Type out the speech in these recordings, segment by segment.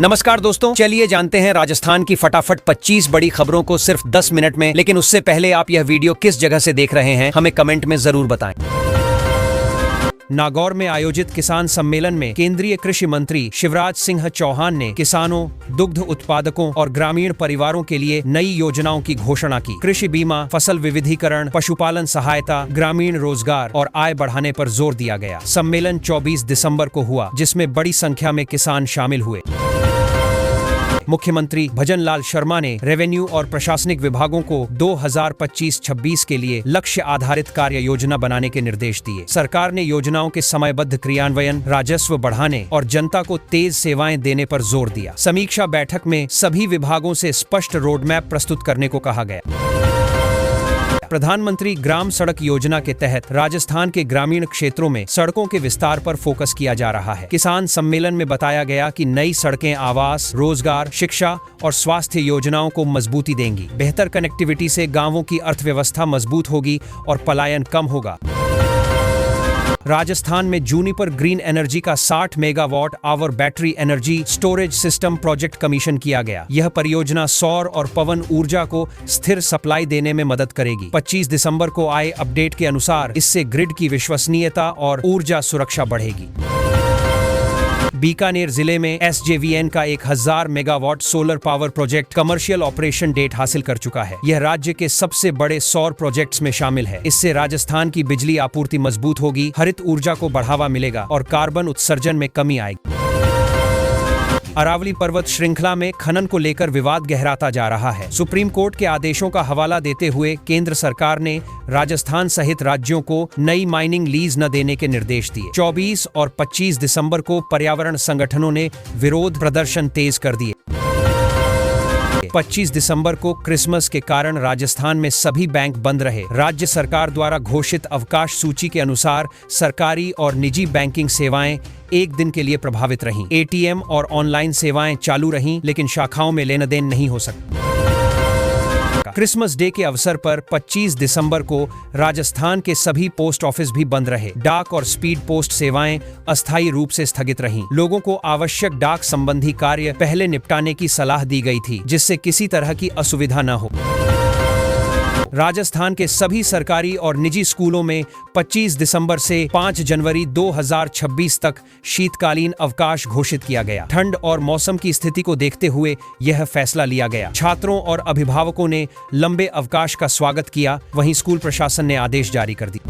नमस्कार दोस्तों, चलिए जानते हैं राजस्थान की फटाफट 25 बड़ी खबरों को सिर्फ 10 मिनट में। लेकिन उससे पहले आप यह वीडियो किस जगह से देख रहे हैं हमें कमेंट में जरूर बताएं। नागौर में आयोजित किसान सम्मेलन में केंद्रीय कृषि मंत्री शिवराज सिंह चौहान ने किसानों, दुग्ध उत्पादकों और ग्रामीण परिवारों के लिए नई योजनाओं की घोषणा की। कृषि बीमा, फसल विविधीकरण, पशुपालन सहायता, ग्रामीण रोजगार और आय बढ़ाने पर जोर दिया गया। सम्मेलन 24 दिसंबर को हुआ, जिसमें बड़ी संख्या में किसान शामिल हुए। मुख्यमंत्री भजन लाल शर्मा ने रेवेन्यू और प्रशासनिक विभागों को 2025-26 के लिए लक्ष्य आधारित कार्य योजना बनाने के निर्देश दिए। सरकार ने योजनाओं के समयबद्ध क्रियान्वयन, राजस्व बढ़ाने और जनता को तेज सेवाएं देने पर जोर दिया। समीक्षा बैठक में सभी विभागों से स्पष्ट रोडमैप प्रस्तुत करने को कहा गया। प्रधानमंत्री ग्राम सड़क योजना के तहत राजस्थान के ग्रामीण क्षेत्रों में सड़कों के विस्तार पर फोकस किया जा रहा है। किसान सम्मेलन में बताया गया कि नई सड़कें आवास, रोजगार, शिक्षा और स्वास्थ्य योजनाओं को मजबूती देंगी। बेहतर कनेक्टिविटी से गांवों की अर्थव्यवस्था मजबूत होगी और पलायन कम होगा। राजस्थान में जूनिपर ग्रीन एनर्जी का 60 megawatt our battery energy storage system project commission किया गया। यह परियोजना सौर और पवन ऊर्जा को स्थिर सप्लाई देने में मदद करेगी। 25 दिसंबर को आए अपडेट के अनुसार इससे ग्रिड की विश्वसनीयता और ऊर्जा सुरक्षा बढ़ेगी। बीकानेर जिले में SJVN का 1000 megawatt solar power project commercial operation date हासिल कर चुका है। यह राज्य के सबसे बड़े सौर प्रोजेक्ट्स में शामिल है। इससे राजस्थान की बिजली आपूर्ति मजबूत होगी, हरित ऊर्जा को बढ़ावा मिलेगा और कार्बन उत्सर्जन में कमी आएगी। अरावली पर्वत श्रृंखला में खनन को लेकर विवाद गहराता जा रहा है। सुप्रीम कोर्ट के आदेशों का हवाला देते हुए केंद्र सरकार ने राजस्थान सहित राज्यों को नई माइनिंग लीज न देने के निर्देश दिए। 24 और 25 दिसंबर को पर्यावरण संगठनों ने विरोध प्रदर्शन तेज कर दिए। 25 दिसंबर को क्रिसमस के कारण राजस्थान में सभी बैंक बंद रहे। राज्य सरकार द्वारा घोषित अवकाश सूची के अनुसार सरकारी और निजी बैंकिंग सेवाएं एक दिन के लिए प्रभावित रहीं। ATM और ऑनलाइन सेवाएं चालू रहीं, लेकिन शाखाओं में लेन देन नहीं हो सका। क्रिसमस डे के अवसर पर 25 दिसंबर को राजस्थान के सभी पोस्ट ऑफिस भी बंद रहे। डाक और स्पीड पोस्ट सेवाएं अस्थायी रूप से स्थगित रहीं। लोगों को आवश्यक डाक संबंधी कार्य पहले निपटाने की सलाह दी गई थी, जिससे किसी तरह की असुविधा न हो। राजस्थान के सभी सरकारी और निजी स्कूलों में 25 दिसंबर से 5 जनवरी 2026 तक शीतकालीन अवकाश घोषित किया गया। ठंड और मौसम की स्थिति को देखते हुए यह फैसला लिया गया। छात्रों और अभिभावकों ने लंबे अवकाश का स्वागत किया, वहीं स्कूल प्रशासन ने आदेश जारी कर दी।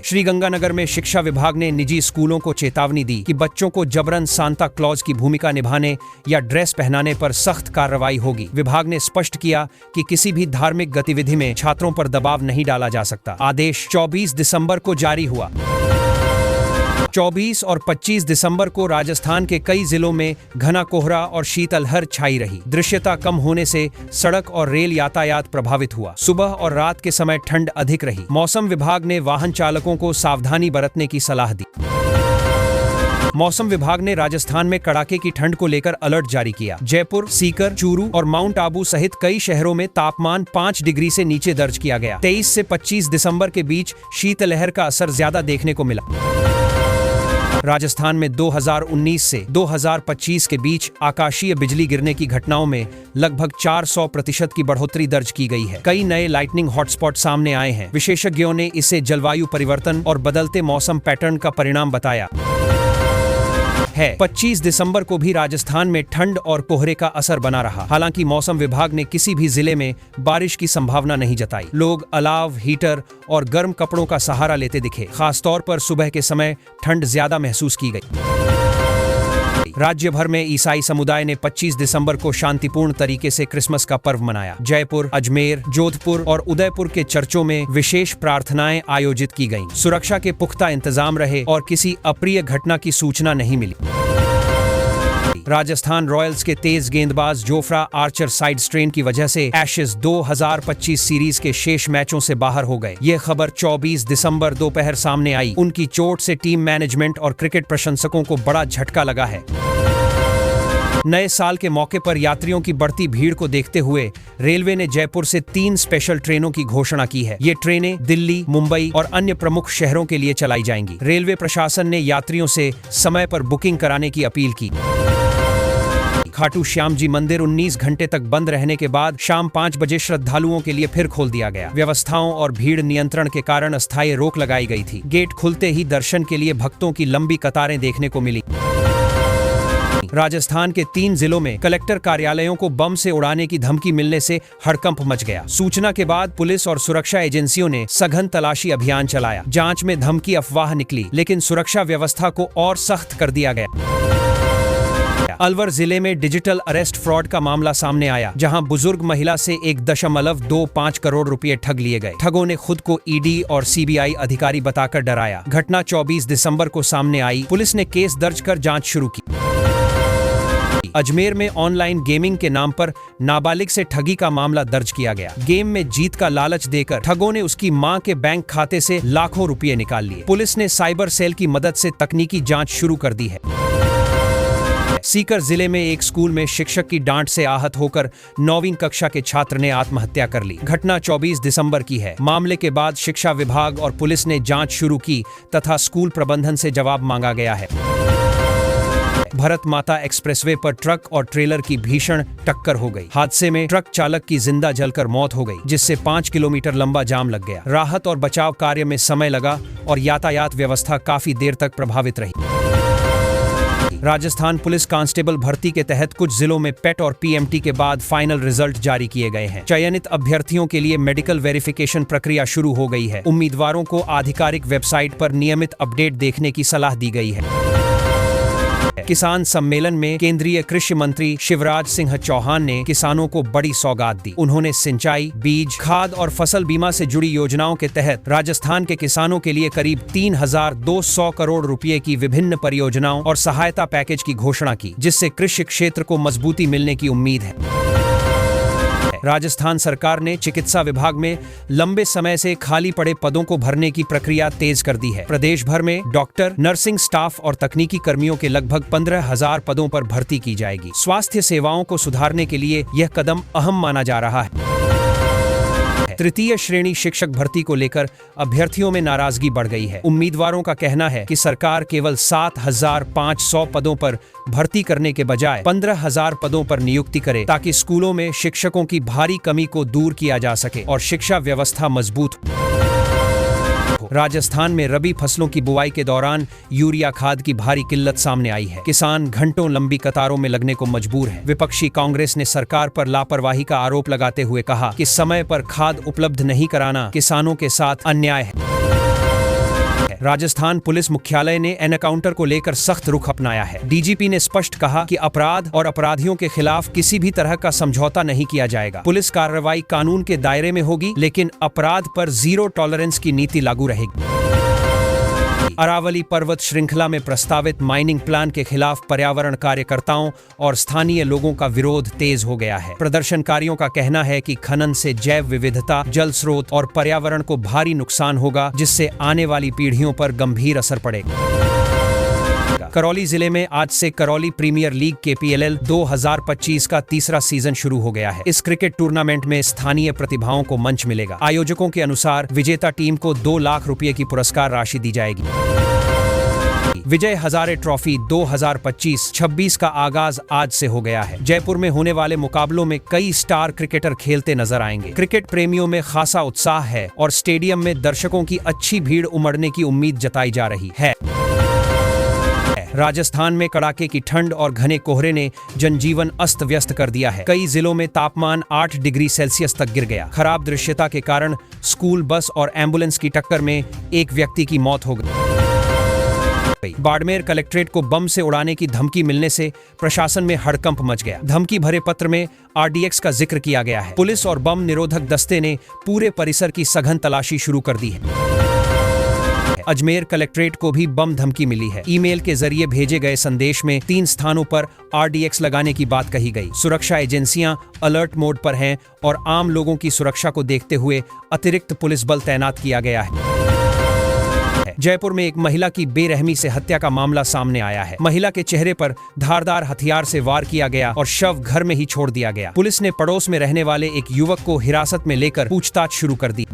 श्रीगंगानगर में शिक्षा विभाग ने निजी स्कूलों को चेतावनी दी कि बच्चों को जबरन सांता क्लॉज की भूमिका निभाने या ड्रेस पहनाने पर सख्त कार्रवाई होगी। विभाग ने स्पष्ट किया कि किसी भी धार्मिक गतिविधि में छात्रों पर दबाव नहीं डाला जा सकता। आदेश 24 दिसंबर को जारी हुआ। 24 और 25 दिसंबर को राजस्थान के कई जिलों में घना कोहरा और शीतलहर छाई रही। दृश्यता कम होने से सड़क और रेल यातायात प्रभावित हुआ। सुबह और रात के समय ठंड अधिक रही। मौसम विभाग ने वाहन चालकों को सावधानी बरतने की सलाह दी। मौसम विभाग ने राजस्थान में कड़ाके की ठंड को लेकर अलर्ट जारी किया। जयपुर, सीकर, चूरू और माउंट आबू सहित कई शहरों में तापमान 5 डिग्री से नीचे दर्ज किया गया। 23 से 25 दिसंबर के बीच शीतलहर का असर ज्यादा देखने को मिला। राजस्थान में 2019 से 2025 के बीच आकाशीय बिजली गिरने की घटनाओं में लगभग 400% की बढ़ोतरी दर्ज की गई है। कई नए लाइटनिंग हॉटस्पॉट सामने आए हैं। विशेषज्ञों ने इसे जलवायु परिवर्तन और बदलते मौसम पैटर्न का परिणाम बताया है। 25 दिसंबर को भी राजस्थान में ठंड और कोहरे का असर बना रहा। हालांकि मौसम विभाग ने किसी भी जिले में बारिश की संभावना नहीं जताई। लोग अलाव, हीटर और गर्म कपड़ों का सहारा लेते दिखे। खासतौर पर सुबह के समय ठंड ज्यादा महसूस की गई। राज्य भर में ईसाई समुदाय ने 25 दिसंबर को शांतिपूर्ण तरीके से क्रिसमस का पर्व मनाया। जयपुर, अजमेर, जोधपुर और उदयपुर के चर्चों में विशेष प्रार्थनाएं आयोजित की गईं। सुरक्षा के पुख्ता इंतजाम रहे और किसी अप्रिय घटना की सूचना नहीं मिली। राजस्थान रॉयल्स के तेज गेंदबाज जोफ्रा आर्चर साइड स्ट्रेन की वजह से एशेज 2025 सीरीज के शेष मैचों से बाहर हो गए। ये खबर 24 दिसंबर दोपहर सामने आई। उनकी चोट से टीम मैनेजमेंट और क्रिकेट प्रशंसकों को बड़ा झटका लगा है। नए साल के मौके पर यात्रियों की बढ़ती भीड़ को देखते हुए रेलवे ने जयपुर से 3 स्पेशल ट्रेनों की घोषणा की है। ये ट्रेनें दिल्ली, मुंबई और अन्य प्रमुख शहरों के लिए चलाई जाएंगी। रेलवे प्रशासन ने यात्रियों से समय पर बुकिंग कराने की अपील की। खाटू श्याम जी मंदिर 19 घंटे तक बंद रहने के बाद शाम 5 बजे श्रद्धालुओं के लिए फिर खोल दिया गया। व्यवस्थाओं और भीड़ नियंत्रण के कारण अस्थायी रोक लगाई गई थी। गेट खुलते ही दर्शन के लिए भक्तों की लंबी कतारें देखने को मिली। राजस्थान के 3 जिलों में कलेक्टर कार्यालयों को बम से उड़ाने की धमकी मिलने से हड़कंप मच गया। सूचना के बाद पुलिस और सुरक्षा एजेंसियों ने सघन तलाशी अभियान चलाया। जांच में धमकी अफवाह निकली, लेकिन सुरक्षा व्यवस्था को और सख्त कर दिया गया। अलवर जिले में डिजिटल अरेस्ट फ्रॉड का मामला सामने आया, जहां बुजुर्ग महिला से 1.25 करोड़ रुपए ठग लिए गए। ठगों ने खुद को ईडी और सीबीआई अधिकारी बताकर डराया। घटना 24 दिसंबर को सामने आई। पुलिस ने केस दर्ज कर जांच शुरू की। अजमेर में ऑनलाइन गेमिंग के नाम पर नाबालिग से ठगी का मामला दर्ज किया गया। गेम में जीत का लालच देकर ठगों ने उसकी मां के बैंक खाते से लाखों रुपए निकाल लिए। पुलिस ने साइबर सेल की मदद से तकनीकी जांच शुरू कर दी है। सीकर जिले में एक स्कूल में शिक्षक की डांट से आहत होकर 9वीं कक्षा के छात्र ने आत्महत्या कर ली। घटना 24 दिसंबर की है। मामले के बाद शिक्षा विभाग और पुलिस ने जांच शुरू की तथा स्कूल प्रबंधन से जवाब मांगा गया है। भारत माता एक्सप्रेसवे पर ट्रक और ट्रेलर की भीषण टक्कर हो गई। हादसे में ट्रक चालक की जिंदा जलकर मौत हो गई, जिससे 5 किलोमीटर लंबा जाम लग गया। राहत और बचाव कार्य में समय लगा और यातायात व्यवस्था काफी देर तक प्रभावित रही। राजस्थान पुलिस कांस्टेबल भर्ती के तहत कुछ जिलों में पेट और पीएमटी के बाद फाइनल रिजल्ट जारी किए गए हैं। चयनित अभ्यर्थियों के लिए मेडिकल वेरिफिकेशन प्रक्रिया शुरू हो गई है। उम्मीदवारों को आधिकारिक वेबसाइट पर नियमित अपडेट देखने की सलाह दी गई है। किसान सम्मेलन में केंद्रीय कृषि मंत्री शिवराज सिंह चौहान ने किसानों को बड़ी सौगात दी। उन्होंने सिंचाई, बीज, खाद और फसल बीमा से जुड़ी योजनाओं के तहत राजस्थान के किसानों के लिए करीब 3,200 करोड़ रुपए की विभिन्न परियोजनाओं और सहायता पैकेज की घोषणा की, जिससे कृषि क्षेत्र को मजबूती मिलने की उम्मीद है। राजस्थान सरकार ने चिकित्सा विभाग में लंबे समय से खाली पड़े पदों को भरने की प्रक्रिया तेज कर दी है। प्रदेश भर में डॉक्टर, नर्सिंग स्टाफ और तकनीकी कर्मियों के लगभग 15,000 पदों पर भर्ती की जाएगी। स्वास्थ्य सेवाओं को सुधारने के लिए यह कदम अहम माना जा रहा है। तृतीय श्रेणी शिक्षक भर्ती को लेकर अभ्यर्थियों में नाराजगी बढ़ गई है। उम्मीदवारों का कहना है कि सरकार केवल 7,500 पदों पर भर्ती करने के बजाय 15,000 पदों पर नियुक्ति करे, ताकि स्कूलों में शिक्षकों की भारी कमी को दूर किया जा सके और शिक्षा व्यवस्था मजबूत हो। राजस्थान में रबी फसलों की बुआई के दौरान यूरिया खाद की भारी किल्लत सामने आई है। किसान घंटों लंबी कतारों में लगने को मजबूर है। विपक्षी कांग्रेस ने सरकार पर लापरवाही का आरोप लगाते हुए कहा कि समय पर खाद उपलब्ध नहीं कराना किसानों के साथ अन्याय है। राजस्थान पुलिस मुख्यालय ने एनकाउंटर को लेकर सख्त रुख अपनाया है। डीजीपी ने स्पष्ट कहा कि अपराध और अपराधियों के खिलाफ किसी भी तरह का समझौता नहीं किया जाएगा। पुलिस कार्रवाई कानून के दायरे में होगी, लेकिन अपराध पर जीरो टॉलरेंस की नीति लागू रहेगी। अरावली पर्वत श्रृंखला में प्रस्तावित माइनिंग प्लान के खिलाफ पर्यावरण कार्यकर्ताओं और स्थानीय लोगों का विरोध तेज हो गया है। प्रदर्शनकारियों का कहना है कि खनन से जैव विविधता, जल स्रोत और पर्यावरण को भारी नुकसान होगा, जिससे आने वाली पीढ़ियों पर गंभीर असर पड़ेगा। करौली जिले में आज से करौली प्रीमियर लीग KPLL 2025 का तीसरा सीजन शुरू हो गया है। इस क्रिकेट टूर्नामेंट में स्थानीय प्रतिभाओं को मंच मिलेगा। आयोजकों के अनुसार विजेता टीम को 2 लाख रुपए की पुरस्कार राशि दी जाएगी। विजय हजारे ट्रॉफी 2025-26 का आगाज आज से हो गया है। जयपुर में होने वाले मुकाबलों में कई स्टार क्रिकेटर खेलते नजर आएंगे। क्रिकेट प्रेमियों में खासा उत्साह है और स्टेडियम में दर्शकों की अच्छी भीड़ उमड़ने की उम्मीद जताई जा रही है। राजस्थान में कड़ाके की ठंड और घने कोहरे ने जनजीवन अस्त व्यस्त कर दिया है। कई जिलों में तापमान 8 डिग्री सेल्सियस तक गिर गया। खराब दृश्यता के कारण स्कूल बस और एम्बुलेंस की टक्कर में एक व्यक्ति की मौत हो गई। बाड़मेर कलेक्ट्रेट को बम से उड़ाने की धमकी मिलने से प्रशासन में हड़कंप मच गया। धमकी भरे पत्र में RDX का जिक्र किया गया है। पुलिस और बम निरोधक दस्ते ने पूरे परिसर की सघन तलाशी शुरू कर दी है। अजमेर कलेक्ट्रेट को भी बम धमकी मिली है। ईमेल के जरिए भेजे गए संदेश में 3 स्थानों पर RDX लगाने की बात कही गई। सुरक्षा एजेंसियां अलर्ट मोड पर हैं और आम लोगों की सुरक्षा को देखते हुए अतिरिक्त पुलिस बल तैनात किया गया है। जयपुर में एक महिला की बेरहमी से हत्या का मामला सामने आया है। महिला के चेहरे पर धारदार हथियार से वार किया गया और शव घर में ही छोड़ दिया गया। पुलिस ने पड़ोस में रहने वाले एक युवक को हिरासत में लेकर पूछताछ शुरू कर दी।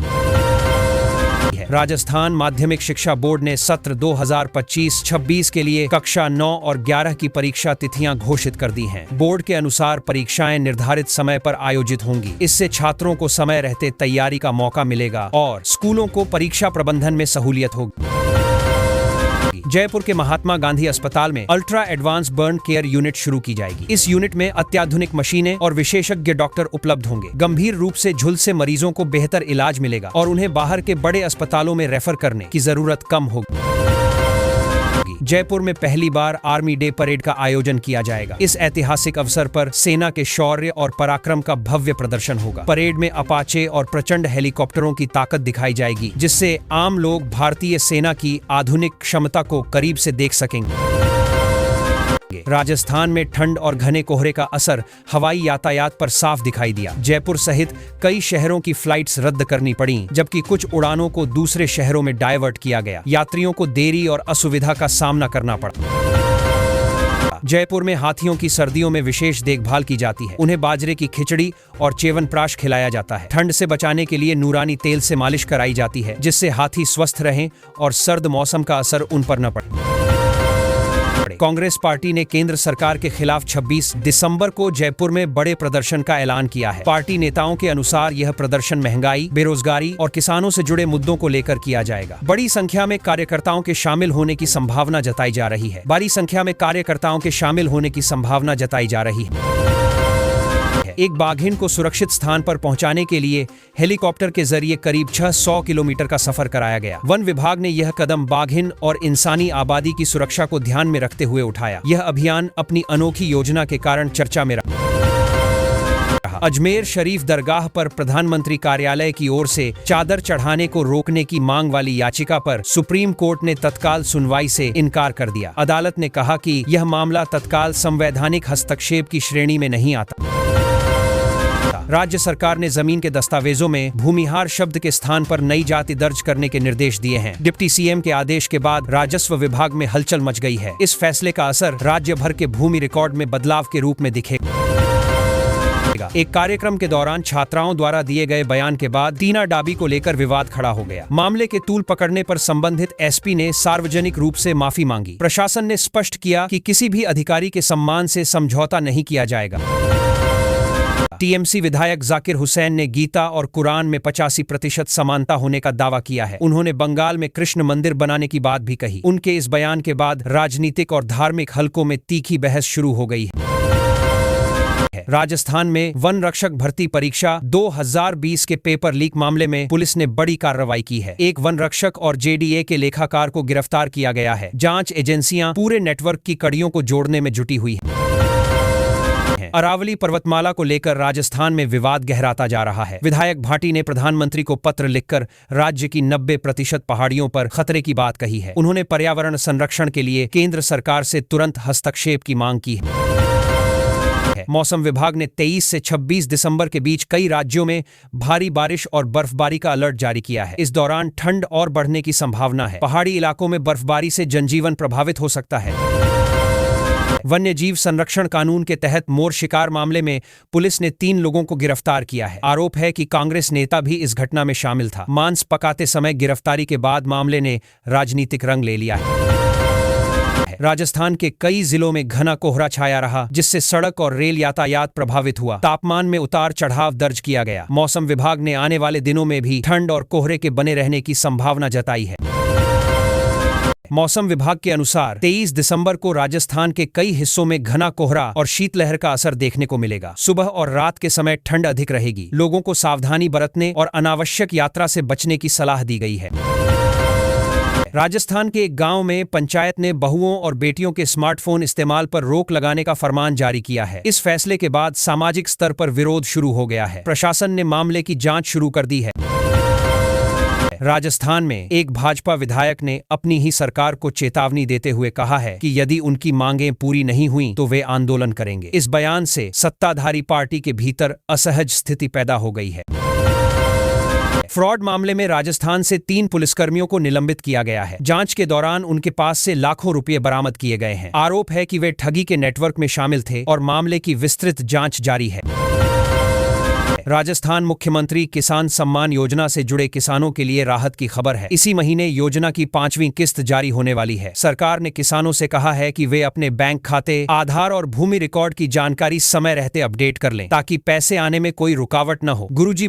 है। राजस्थान माध्यमिक शिक्षा बोर्ड ने सत्र 2025-26 के लिए कक्षा 9 और 11 की परीक्षा तिथियां घोषित कर दी हैं। बोर्ड के अनुसार परीक्षाएं निर्धारित समय पर आयोजित होंगी। इससे छात्रों को समय रहते तैयारी का मौका मिलेगा और स्कूलों को परीक्षा प्रबंधन में सहूलियत होगी। जयपुर के महात्मा गांधी अस्पताल में ultra advance burn care unit शुरू की जाएगी। इस यूनिट में अत्याधुनिक मशीनें और विशेषज्ञ डॉक्टर उपलब्ध होंगे। गंभीर रूप से झुलसे मरीजों को बेहतर इलाज मिलेगा और उन्हें बाहर के बड़े अस्पतालों में रेफर करने की जरूरत कम होगी। जयपुर में पहली बार आर्मी डे परेड का आयोजन किया जाएगा। इस ऐतिहासिक अवसर पर सेना के शौर्य और पराक्रम का भव्य प्रदर्शन होगा। परेड में अपाचे और प्रचंड हेलीकॉप्टरों की ताकत दिखाई जाएगी, जिससे आम लोग भारतीय सेना की आधुनिक क्षमता को करीब से देख सकेंगे। राजस्थान में ठंड और घने कोहरे का असर हवाई यातायात पर साफ दिखाई दिया। जयपुर सहित कई शहरों की फ्लाइट्स रद्द करनी पड़ी, जबकि कुछ उड़ानों को दूसरे शहरों में डायवर्ट किया गया। यात्रियों को देरी और असुविधा का सामना करना पड़ा। जयपुर में हाथियों की सर्दियों में विशेष देखभाल की जाती है। उन्हें बाजरे की खिचड़ी और च्यवनप्राश खिलाया जाता है। ठंड से बचाने के लिए नूरानी तेल से मालिश कराई जाती है, जिससे हाथी स्वस्थ रहें और सर्द मौसम का असर उन पर न पड़े। कांग्रेस पार्टी ने केंद्र सरकार के खिलाफ 26 दिसंबर को जयपुर में बड़े प्रदर्शन का ऐलान किया है। पार्टी नेताओं के अनुसार यह प्रदर्शन महंगाई, बेरोजगारी और किसानों से जुड़े मुद्दों को लेकर किया जाएगा। बड़ी संख्या में कार्यकर्ताओं के शामिल होने की संभावना जताई जा रही है। एक बाघिन को सुरक्षित स्थान पर पहुंचाने के लिए हेलीकॉप्टर के जरिए करीब 600 किलोमीटर का सफर कराया गया। वन विभाग ने यह कदम बाघिन और इंसानी आबादी की सुरक्षा को ध्यान में रखते हुए उठाया। यह अभियान अपनी अनोखी योजना के कारण चर्चा में रहा। अजमेर शरीफ दरगाह पर प्रधानमंत्री कार्यालय की ओर से चादर चढ़ाने को रोकने की मांग वाली याचिका पर सुप्रीम कोर्ट ने तत्काल सुनवाई से इनकार कर दिया। अदालत ने कहा कि यह मामला तत्काल संवैधानिक हस्तक्षेप की श्रेणी में नहीं आता। राज्य सरकार ने जमीन के दस्तावेजों में भूमिहार शब्द के स्थान पर नई जाति दर्ज करने के निर्देश दिए हैं। डिप्टी सीएम के आदेश के बाद राजस्व विभाग में हलचल मच गई है। इस फैसले का असर राज्य भर के भूमि रिकॉर्ड में बदलाव के रूप में दिखेगा। एक कार्यक्रम के दौरान छात्राओं द्वारा दिए गए बयान के बाद टीना डाबी को लेकर विवाद खड़ा हो गया। मामले के तूल पकड़ने पर संबंधित एसपी ने सार्वजनिक रूप से माफी मांगी। प्रशासन ने स्पष्ट किया कि किसी भी अधिकारी के सम्मान से समझौता नहीं किया जाएगा। टीएमसी विधायक जाकिर हुसैन ने गीता और कुरान में 85% समानता होने का दावा किया है। उन्होंने बंगाल में कृष्ण मंदिर बनाने की बात भी कही। उनके इस बयान के बाद राजनीतिक और धार्मिक हलकों में तीखी बहस शुरू हो गई है। राजस्थान में वन रक्षक भर्ती परीक्षा 2020 के पेपर लीक मामले में पुलिस ने बड़ी कार्रवाई की है। एक वन रक्षक और जेडीए के लेखाकार को गिरफ्तार किया गया है। जांच एजेंसियां पूरे नेटवर्क की कड़ियों को जोड़ने में जुटी हुई हैं। अरावली पर्वतमाला को लेकर राजस्थान में विवाद गहराता जा रहा है। विधायक भाटी ने प्रधानमंत्री को पत्र लिखकर राज्य की 90% पहाड़ियों पर खतरे की बात कही है। उन्होंने पर्यावरण संरक्षण के लिए केंद्र सरकार से तुरंत हस्तक्षेप की मांग की है। मौसम विभाग ने 23 से 26 दिसंबर के बीच कई राज्यों में भारी बारिश और बर्फबारी का अलर्ट जारी किया है। इस दौरान ठंड और बढ़ने की संभावना है। पहाड़ी इलाकों में बर्फबारी से जनजीवन प्रभावित हो सकता है। वन्य जीव संरक्षण कानून के तहत मोर शिकार मामले में पुलिस ने 3 लोगों को गिरफ्तार किया है। आरोप है कि कांग्रेस नेता भी इस घटना में शामिल था। मांस पकाते समय गिरफ्तारी के बाद मामले ने राजनीतिक रंग ले लिया है। राजस्थान के कई जिलों में घना कोहरा छाया रहा, जिससे सड़क और रेल यातायात प्रभावित हुआ। तापमान में उतार चढ़ाव दर्ज किया गया। मौसम विभाग ने आने वाले दिनों में भी ठंड और कोहरे के बने रहने की संभावना जताई है। मौसम विभाग के अनुसार 23 दिसंबर को राजस्थान के कई हिस्सों में घना कोहरा और शीतलहर का असर देखने को मिलेगा। सुबह और रात के समय ठंड अधिक रहेगी। लोगों को सावधानी बरतने और अनावश्यक यात्रा से बचने की सलाह दी गई है। राजस्थान के एक गांव में पंचायत ने बहुओं और बेटियों के स्मार्टफोन इस्तेमाल पर रोक लगाने का फरमान जारी किया है। इस फैसले के बाद सामाजिक स्तर पर विरोध शुरू हो गया है। प्रशासन ने मामले की जांच शुरू कर दी है। राजस्थान में एक भाजपा विधायक ने अपनी ही सरकार को चेतावनी देते हुए कहा है कि यदि उनकी मांगें पूरी नहीं हुई तो वे आंदोलन करेंगे। इस बयान से सत्ताधारी पार्टी के भीतर असहज स्थिति पैदा हो गई है। फ्रॉड मामले में राजस्थान से 3 पुलिसकर्मियों को निलंबित किया गया है। जांच के दौरान उनके पास से लाखों रुपए बरामद किए गए हैं। आरोप है कि वे ठगी के नेटवर्क में शामिल थे और मामले की विस्तृत जांच जारी है। है। राजस्थान मुख्यमंत्री किसान सम्मान योजना से जुड़े किसानों के लिए राहत की खबर है। इसी महीने योजना की 5वीं किस्त जारी होने वाली है। सरकार ने किसानों से कहा है कि वे अपने बैंक खाते, आधार और भूमि रिकॉर्ड की जानकारी समय रहते अपडेट कर लें ताकि पैसे आने में कोई रुकावट न हो। गुरुजी